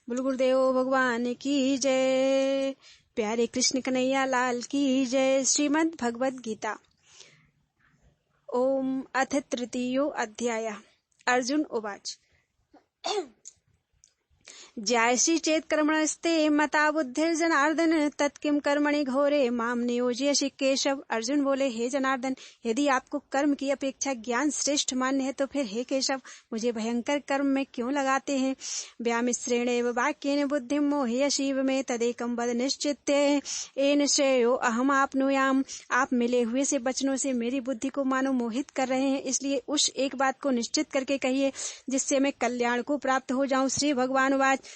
बोल गुरुदेव भगवान की जय। प्यारे कृष्ण कन्हैया लाल की जय। श्रीमद् भगवद गीता। ओम अथ तृतीयो अध्याय। अर्जुन उवाच ज्यायसि चेत् कर्मणस्ते मता बुद्धिर्जनार्दन तत्किं कर्मणि घोरे माम नियोजयसि केशव। अर्जुन बोले, हे जनार्दन, यदि आपको कर्म की अपेक्षा ज्ञान श्रेष्ठ मान्य है तो फिर हे केशव मुझे भयंकर कर्म में क्यों लगाते हैं। व्यामिश्रेणेव वाक्येन बुद्धिं मोहयसीव मे तदेकं वद निश्चित्य येन श्रेयो अहम आपनुयाम। आप मिले हुए से वचनों से मेरी बुद्धि को मानो मोहित कर रहे हैं, इसलिए उस एक बात को निश्चित करके कहिए जिससे मैं कल्याण को प्राप्त हो जाऊं। श्री भगवान वाच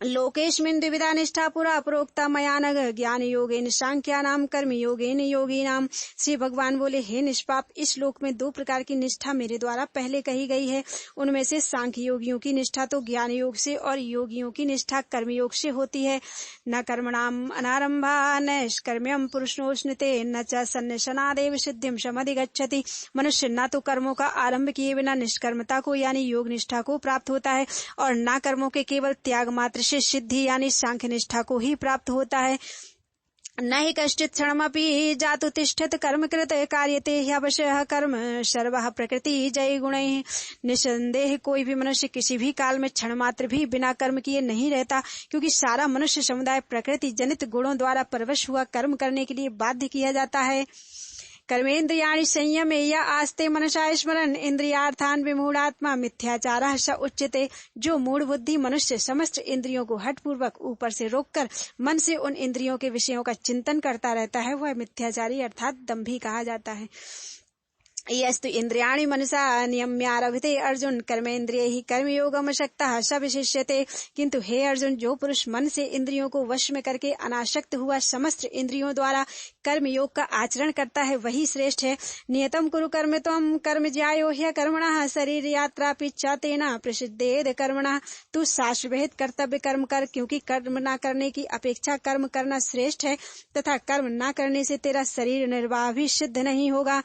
लोकेस्मिन् द्विविधा निष्ठा पुरा प्रोक्ता मया नघ ज्ञान योगेन सांख्यानाम कर्म योगेन योगिनाम। श्री भगवान बोले, हे निष्पाप, इस लोक में दो प्रकार की निष्ठा मेरे द्वारा पहले कही गई है। उनमें से सांख्य योगियों की निष्ठा तो ज्ञान योग से और योगियों की निष्ठा कर्म योग से होती है। न कर्मणाम अनारंभा नैष्कर्म्यम पुरुषोष्णते न च सन्निशनादेव सिद्धिम समधिगच्छति। मनुष्य न तो कर्मों का आरंभ किए बिना निष्कर्मता को यानी योग निष्ठा को प्राप्त होता है और न कर्मों के केवल त्याग मात्र से सिद्धि यानी सांख्य निष्ठा को ही प्राप्त होता है। न हि कश्चित् क्षणमपि जातु तिष्ठत कर्म कृत कार्यते ह्यवशः कर्म सर्वः प्रकृति जय गुणैः। निसंदेह कोई भी मनुष्य किसी भी काल में क्षण मात्र भी बिना कर्म किए नहीं रहता, क्योंकि सारा मनुष्य समुदाय प्रकृति जनित गुणों द्वारा परवश हुआ कर्म करने के लिए बाध्य किया जाता है। कर्मेन्द्रियाणि संयमेय आस्ते मनसा स्मरन् इंद्रियार्थान विमूढ़ात्मा मिथ्याचारः स उच्यते। जो मूढ़ बुद्धि मनुष्य समस्त इंद्रियों को हठपूर्वक ऊपर से रोककर मन से उन इंद्रियों के विषयों का चिंतन करता रहता है, वह मिथ्याचारी अर्थात दंभी कहा जाता है। यस्तु इंद्रियाणि मनसा नियम्यारभते अर्जुन कर्मेन्द्रियैः कर्मयोगम शक्तः स विशिष्यते। किंतु हे अर्जुन, जो पुरुष मन से इंद्रियों को वश में करके अनासक्त हुआ समस्त इंद्रियों द्वारा कर्म योग का आचरण करता है, वही श्रेष्ठ है। नियतम कुरु कर्म त्वं कर्म ज्यायो ह्यकर्मणः शरीर यात्रा पिच्छा तेना प्रसिद्धेद कर्मणः। तू शाश्वत कर्तव्य कर्म कर, क्योंकि कर्म न करने की अपेक्षा कर्म करना श्रेष्ठ है तथा कर्म न करने से तेरा शरीर निर्वाह भी सिद्ध नहीं होगा।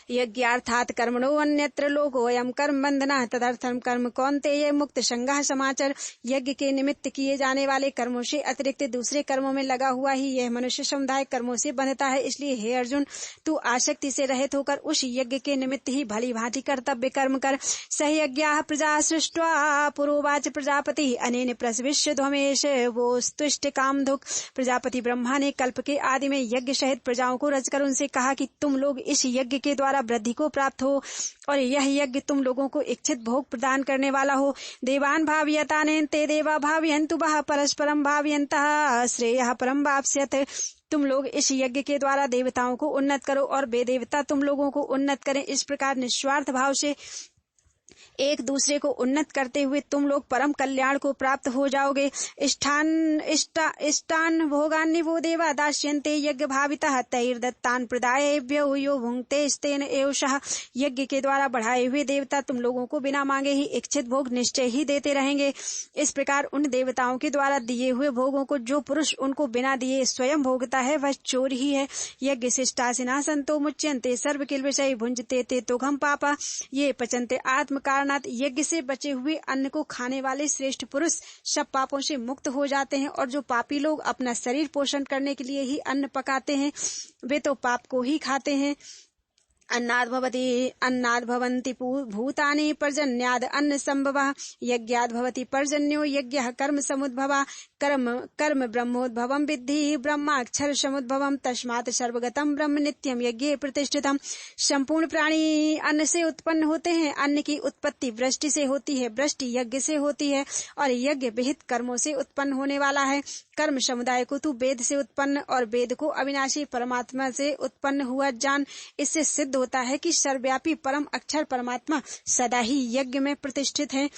यज्ञार्थात् कर्मणो अन्यत्र लोकोऽयं कर्म बंधनः तदर्थं कर्म कौन्तेय मुक्त संगः समाचर। यज्ञ के निमित्त किए जाने वाले कर्मों से अतिरिक्त दूसरे कर्मों में लगा हुआ ही यह मनुष्य समुदाय कर्मों से बंधता है। इसलिए हे अर्जुन, तू आसक्ति से रहित होकर उस यज्ञ के निमित्त ही भली भांति कर्तव्य कर्म कर। सहयज्ञाः प्रजा सृष्ट्वा पुरोवाच प्रजापति अनेन प्रसविष्य ध्वमेश वोस्तुष्ट कामधुक्। प्रजापति ब्रह्मा ने कल्प के आदि में यज्ञ सहित प्रजाओं को रचकर उनसे कहा कि तुम लोग इस यज्ञ के द्वारा वृद्धि को प्राप्त हो और यह यज्ञ तुम लोगों को इच्छित भोग प्रदान करने वाला हो। देवान भावयतानेन ते देवा भावयन्तु वः परस्परं भावयन्तः श्रेयः परं वाप्स्यत। तुम लोग इस यज्ञ के द्वारा देवताओं को उन्नत करो और वे देवता तुम लोगों को उन्नत करें। इस प्रकार निस्वार्थ भाव से एक दूसरे को उन्नत करते हुए तुम लोग परम कल्याण को प्राप्त हो जाओगे। इष्टान भोगान्नि वो देवा दास्यन्ते यज्ञ भावितः तैर्दत्तान प्रदायेभ्यो यो भुंक्ते स्तेन एवशः। यज्ञ के द्वारा बढ़ाए हुए देवता तुम लोगों को बिना मांगे ही इच्छित भोग निश्चय ही देते रहेंगे। इस प्रकार उन देवताओं के द्वारा दिए हुए भोगों को जो पुरुष उनको बिना दिए स्वयं भोगता है वह चोर ही है। यज्ञ शिष्टासिना संतो मुच्यन्ते सर्व किल विषय भुंजते ते तुघम पापा ये पचन्ते आत्म कारणात्। यज्ञ से बचे हुए अन्न को खाने वाले श्रेष्ठ पुरुष सब पापों से मुक्त हो जाते हैं, और जो पापी लोग अपना शरीर पोषण करने के लिए ही अन्न पकाते हैं वे तो पाप को ही खाते हैं। अन्नाद् भवन्ति भूतानि पर्जन्याद् अन्न संभवः यज्ञाद् भवति पर्जन्यो यज्ञः कर्म समुद्भवः। कर्म ब्रह्मोद्भवं विद्धि ब्रह्माक्षर समुद्भवं तस्मात् सर्वगतं ब्रह्म नित्यं यज्ञे प्रतिष्ठितम्। संपूर्ण प्राणी अन्न से उत्पन्न होते हैं। अन्न की उत्पत्ति वृष्टि से होती है, वृष्टि यज्ञ से होती है और यज्ञ विहित कर्मों से उत्पन्न होने वाला है। कर्म समुदाय को तू वेद से उत्पन्न और वेद को अविनाशी परमात्मा से उत्पन्न हुआ जान। इससे सिद्ध होता है कि सर्वव्यापी परम अक्षर परमात्मा सदा ही यज्ञ में प्रतिष्ठित है।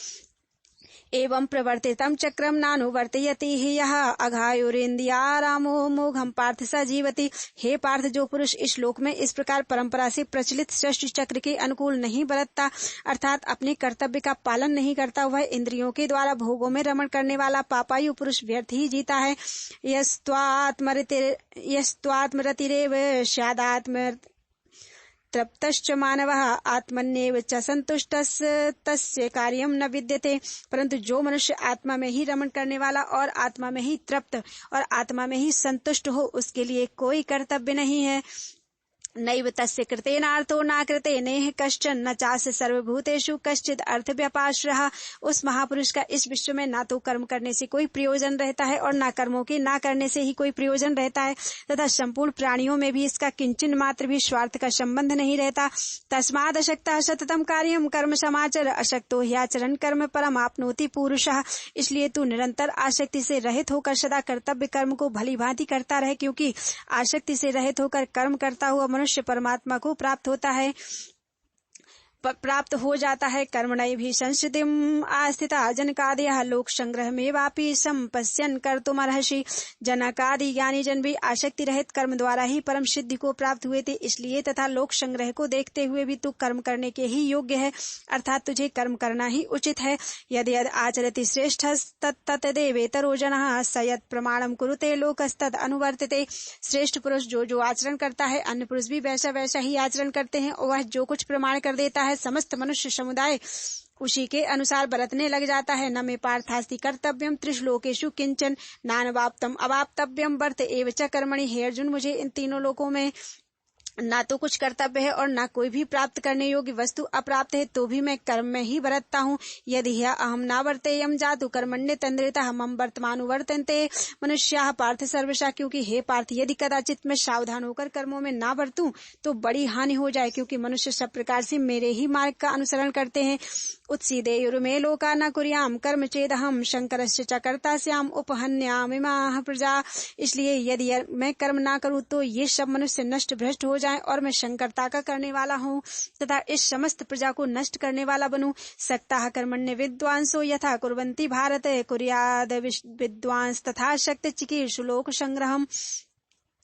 एवं प्रवर्तितम चक्रम नानुवर्तयति यः अघायुरेन्द्रियारामो मोघम पार्थ स जीवति। हे पार्थ, जो पुरुष इस श्लोक में इस प्रकार परंपरा से प्रचलित सृष्टि चक्र के अनुकूल नहीं बरतता अर्थात अपने कर्तव्य का पालन नहीं करता, वह इंद्रियों के द्वारा भोगों में रमण करने वाला पापायु पुरुष व्यर्थ ही जीता है। यस्त्वात्मरतिरेव स्यादात्म तृप्तश्च मानवः आत्मन्येव च संतुष्टस्तस्य कार्यं न विद्यते। परंतु जो मनुष्य आत्मा में ही रमण करने वाला और आत्मा में ही तृप्त और आत्मा में ही संतुष्ट हो, उसके लिए कोई कर्तव्य नहीं है। नैव तस्य कृतेनार्थो न कृतेनेह कश्चन न चास्य सर्वभूतेषु कश्चिद अर्थ व्यापाश्रः। उस महापुरुष का इस विश्व में ना तो कर्म करने से कोई प्रयोजन रहता है और ना कर्मों के ना करने से ही कोई प्रयोजन रहता है, तथा संपूर्ण प्राणियों में भी इसका किंचन मात्र भी स्वार्थ का संबंध नहीं रहता। तस्माद् अशक्तः सततं कार्यं कर्म समाचर अशक्तो ह्याचरन् कर्म परम आपनोति पुरुषः। इसलिए तू निरंतर आसक्ति से रहित होकर सदा कर्तव्य कर्म को भली भांति करता रहे, क्योंकि आसक्ति से रहित होकर कर्म करता हुआ मनुष्य परमात्मा को प्राप्त हो जाता है। कर्मणैव भी संसिद्धिम् आस्थिता जनकादयः लोक संग्रह में वापी संपश्यन कर्तुमर्हसि। जनकादि ज्ञानी जन भी आसक्ति रहित कर्म द्वारा ही परम सिद्धि को प्राप्त हुए थे। इसलिए तथा लोक संग्रह को देखते हुए भी तू कर्म करने के ही योग्य है, अर्थात तुझे कर्म करना ही उचित है। यद यद आचरति श्रेष्ठस्तत्तदेवेतरो जनः स यत् प्रमाणम कुरुते लोकस्तद अनुवर्तते। श्रेष्ठ पुरुष जो जो आचरण करता है, अन्य पुरुष भी वैसा वैसा ही आचरण करते हैं, और वह जो कुछ प्रमाण कर देता है समस्त मनुष्य समुदाय उसी के अनुसार बरतने लग जाता है। न मे पार्थास्ति कर्तव्यम त्रिश्लोकेषु किंचन नानवाप्तम अवाप्तव्यम वर्त एव च कर्मणि। हे अर्जुन, मुझे इन तीनों लोकों में ना तो कुछ कर्तव्य है और ना कोई भी प्राप्त करने योग्य वस्तु अप्राप्त है, तो भी मैं कर्म में ही बरतता हूँ। यदि अहम ना वर्तेयम जातु कर्मण्य तंद्रितः मम वर्तमानुवर्तन्ते मनुष्याः पार्थ सर्वशः। क्योंकि हे पार्थ, यदि कदाचित मैं सावधान होकर कर्मों में ना बरतूं तो बड़ी हानि हो जाए, क्योंकि मनुष्य सब प्रकार से मेरे ही मार्ग का अनुसरण करते हैं। उत्सीदेयुर्मे लोका न कुर्याम कर्म चेदहम शंकरस्य च कर्ता स्याम उपहन्यामिमाः प्रजा। इसलिए यदि मैं कर्म ना करूं तो ये सब मनुष्य नष्ट भ्रष्ट हो जाएं और मैं शंकरता का करने वाला हूँ तथा इस समस्त प्रजा को नष्ट करने वाला बनूं। सक्ताः कर्मण्य विद्वांसो यथा कुर्वन्ति भारत कुर्याद विद्वांस तथा शक्त चिकीर्षु लोक संग्रहम्।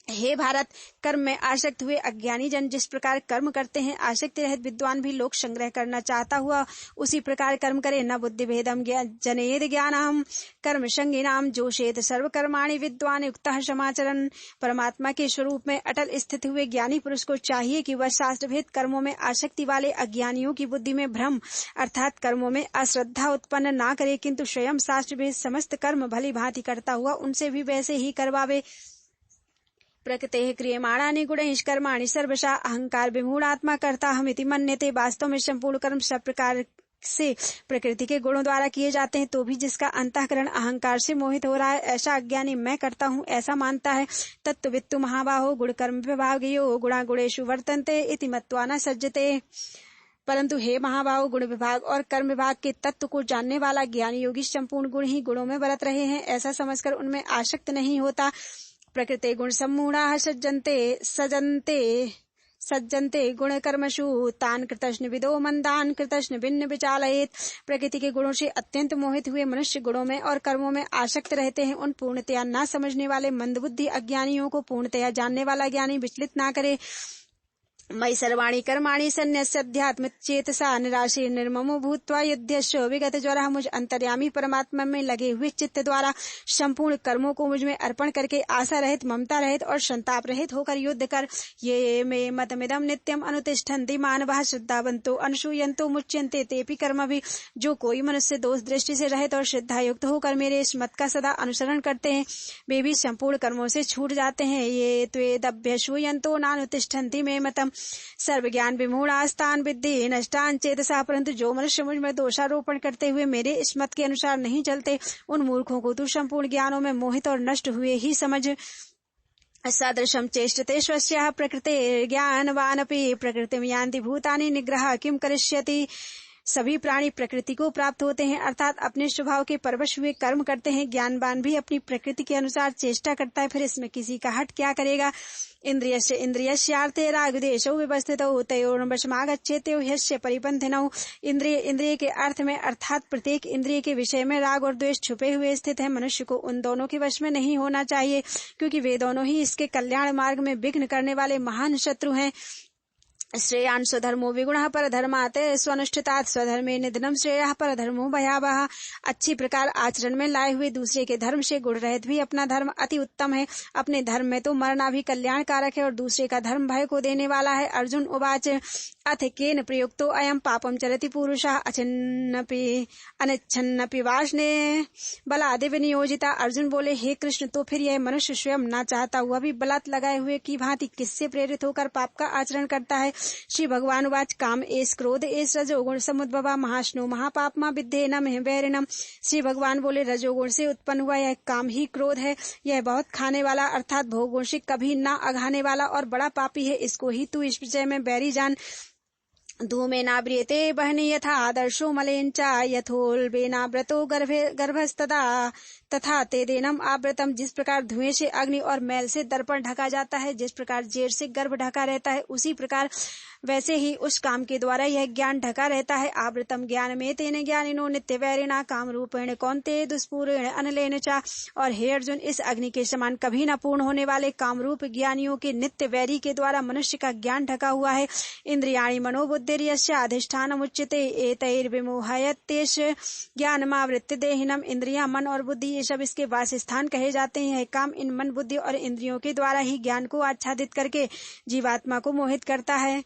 हे भारत, कर्म में आसक्त हुए अज्ञानी जन जिस प्रकार कर्म करते हैं, आसक्ति रहित विद्वान भी लोक संग्रह करना चाहता हुआ उसी प्रकार कर्म करे। न बुद्धि भेदम जनेद ज्ञानम कर्म संगिनाम जोशेत सर्वकर्माणि विद्वान युक्तः समाचरन्। परमात्मा के स्वरूप में अटल स्थित हुए ज्ञानी पुरुष को चाहिए कि वह शास्त्र भेद कर्मों में आसक्ति वाले अज्ञानियों की बुद्धि में भ्रम अर्थात कर्मों में अश्रद्धा उत्पन्न ना करे, किंतु स्वयं शास्त्र भेद समस्त कर्म भली भांति करता हुआ उनसे भी वैसे ही करवावे। प्रकृते क्रियमाणानि गुणैः कर्माणि सर्वशः अहंकार विमूढ़ात्मा कर्ता हमिति मन्यते। वास्तव में संपूर्ण कर्म सब प्रकार से प्रकृति के गुणों द्वारा किए जाते हैं, तो भी जिसका अंतःकरण अहंकार से मोहित हो रहा है, ऐसा अज्ञानी मैं करता हूँ ऐसा मानता है। तत्त्ववित्तु महाबाहो गुण कर्म विभागयो गुणा गुणेषु वर्तन्ते इति मत्वा न सज्जते। परंतु हे महाबाहो, गुण विभाग और कर्म विभाग के तत्व को जानने वाला ज्ञानी योगी संपूर्ण गुण ही गुणों में बरत रहे हैं ऐसा समझकर उनमें आसक्त नहीं होता। प्रकृते गुण सम्मूढ़ाः सज्जन्ते गुण कर्मसु तान कृतघ्नविदो मंदान कृतघ्न भिन्न विचालयेत्। प्रकृति के गुणों से अत्यंत मोहित हुए मनुष्य गुणों में और कर्मों में आसक्त रहते हैं। उन पूर्णतया न समझने वाले मंदबुद्धि अज्ञानियों को पूर्णतया जानने वाला ज्ञानी विचलित ना करे। मयि सर्वाणि कर्माणि सन्न्यस्याध्यात्म चेतसा निराशे निर्ममो भूत्वा युध्यस्व विगत ज्वरः। मुझ अंतर्यामी परमात्मा में लगे हुए चित्त द्वारा संपूर्ण कर्मों को मुझ में अर्पण करके आशा रहित, ममता रहित और संताप रहित होकर युद्ध कर। ये मे मतमिदं नित्यम अनुतिष्ठन्ति मानवः श्रद्धावन्तो अनुसूयन्तो मुच्यन्ते तेपि कर्मभिः। जो कोई मनुष्य दोष दृष्टि से रहित और श्रद्धा युक्त होकर मेरे इस मत का सदा अनुसरण करते हैं, वे भी संपूर्ण कर्मों से छूट जाते हैं। ये त्वेदभ्यसूयन्तो नानुतिष्ठन्ति मे मतम् सर्व ज्ञान विमूढ़ास्तान विद्धि नष्टान चेतसा। परंतु जो मनुष्य मुझ में दोषारोपण करते हुए मेरे इस मत के अनुसार नहीं चलते, उन मूर्खों को तू संपूर्ण ज्ञानों में मोहित और नष्ट हुए ही समझ। सदृशं चेष्टते स्वस्याः प्रकृते ज्ञानवानपि प्रकृतिं यान्ति भूतानि निग्रह किम करिष्यति। सभी प्राणी प्रकृति को प्राप्त होते हैं, अर्थात अपने स्वभाव के परवश हुए कर्म करते हैं। ज्ञानवान भी अपनी प्रकृति के अनुसार चेष्टा करता है, फिर इसमें किसी का हट क्या करेगा। इंद्रियस्य इंद्रियस्यार्थे रागद्वेषौ विवस्थितौ तयोर्वशमागच्छेत्यो ह्यस्य परिपन्थिनौ। इंद्रिय के अर्थ में अर्थात प्रत्येक इंद्रिय के विषय में राग और द्वेष छुपे हुए स्थित है। मनुष्य को उन दोनों के वश में नहीं होना चाहिए, क्योंकि वे दोनों ही इसके कल्याण मार्ग में विघ्न करने वाले महान शत्रु हैं। श्रेयान् स्वधर्मो विगुणः परधर्मात् स्वनुष्ठितात् स्वधर्मे निधनम श्रेयः परधर्मो भयावह। अच्छी प्रकार आचरण में लाए हुए दूसरे के धर्म से गुण रहित भी अपना धर्म अति उत्तम है। अपने धर्म में तो मरना भी कल्याणकारक है और दूसरे का धर्म भय को देने वाला है। अर्जुन उवाच अथ केन प्रयुक्तो अयम पापम चरति पुरुषः अचिन्नपि अनिच्छन्नपि वासने बलादि विनियोजिता। अर्जुन बोले, हे कृष्ण, तो फिर यह मनुष्य स्वयं ना चाहता हुआ भी बलात् लगाए हुए की भांति किससे प्रेरित होकर पाप का आचरण करता है। श्री भगवान वाच काम एस क्रोध एस रजोगुण समुद्भवा महाष्णु महापापमा विद्धेनम वैरिणम। श्री भगवान बोले, रजोगुण से उत्पन्न हुआ यह काम ही क्रोध है। यह बहुत खाने वाला अर्थात भोगुण से कभी ना अघाने वाला और बड़ा पापी है। इसको ही तू इस विषय में बैरी जान। धूमेनाव्रियते बहनि यथा आदर्शो मलेंचा यथोल्बेनाव्रतो गर्भस्तदा तथा तेदेनम आवृतम। जिस प्रकार धुएं से अग्नि और मैल से दर्पण ढका जाता है, जिस प्रकार जेर से गर्भ ढका रहता है, उसी प्रकार वैसे ही उस काम के द्वारा यह ज्ञान ढका रहता है। आवृतम ज्ञान में तेने ज्ञानिनो नित्य वैरिणा काम रूपेण कौन्ते दुष्पूरेण अनलेन चा। और हे अर्जुन, इस अग्नि के समान कभी न पूर्ण होने वाले कामरूप ज्ञानियों के नित्य वैरी के द्वारा मनुष्य का ज्ञान ढका हुआ है। इंद्रियाणि मनोबुद्धिर्यस्य अधिष्ठानम् उच्यते एतैर्विमोहयत्येष ज्ञानमावृत्य देहिनम। इंद्रियां, मन और बुद्धि, ये सब इसके वासस्थान कहे जाते हैं। काम इन मन, बुद्धि और इंद्रियों के द्वारा ही ज्ञान को आच्छादित करके जीवात्मा को मोहित करता है।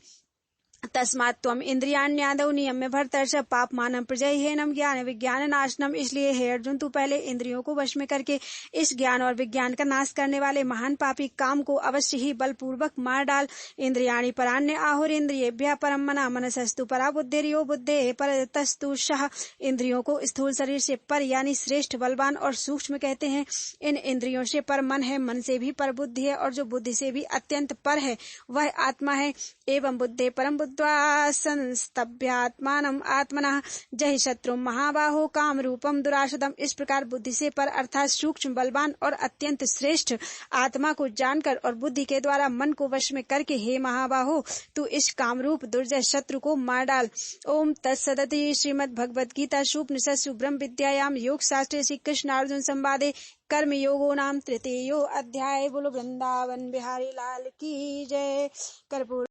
तस्मात् त्वम इंद्रियाण्यादौ नियम्य भरतर्ष पापमानं प्रजह्येनं ज्ञान विज्ञान नाशनम। इसलिए हे अर्जुन, तू पहले इंद्रियों को वश में करके इस ज्ञान और विज्ञान का नाश करने वाले महान पापी काम को अवश्य ही बलपूर्वक मार डाल। इंद्रियाणि परान्य आहुरिन्द्रियेभ्यः परम मना मनसस्तु परा बुद्धिर्यो बुद्धे परतस्तु सः। इंद्रियों को स्थूल शरीर से पर यानी श्रेष्ठ, बलवान और सूक्ष्म कहते हैं। इन इंद्रियों से पर मन है, मन से भी पर बुद्धि है और जो बुद्धि से भी अत्यंत पर है वह आत्मा है। एवं बुद्धे परम संस्तभ्यात्मानम् आत्मनः जहि शत्रु महाबाहो काम रूपम दुराशदम। इस प्रकार बुद्धि से पर अर्थात सूक्ष्म, बलवान और अत्यंत श्रेष्ठ आत्मा को जानकर और बुद्धि के द्वारा मन को वश में करके हे महाबाहो, तू इस कामरूप दुर्जय शत्रु को मार डाल। ओम तत्सदिति। श्रीमद् भगवद गीता उपनिषत्सु ब्रह्म विद्यायाम योग शास्त्रे श्री कृष्ण अर्जुन संवादे कर्म योगो नाम तृतीयो अध्याय। बोलो वृंदावन बिहारी लाल की जय। कर्पूर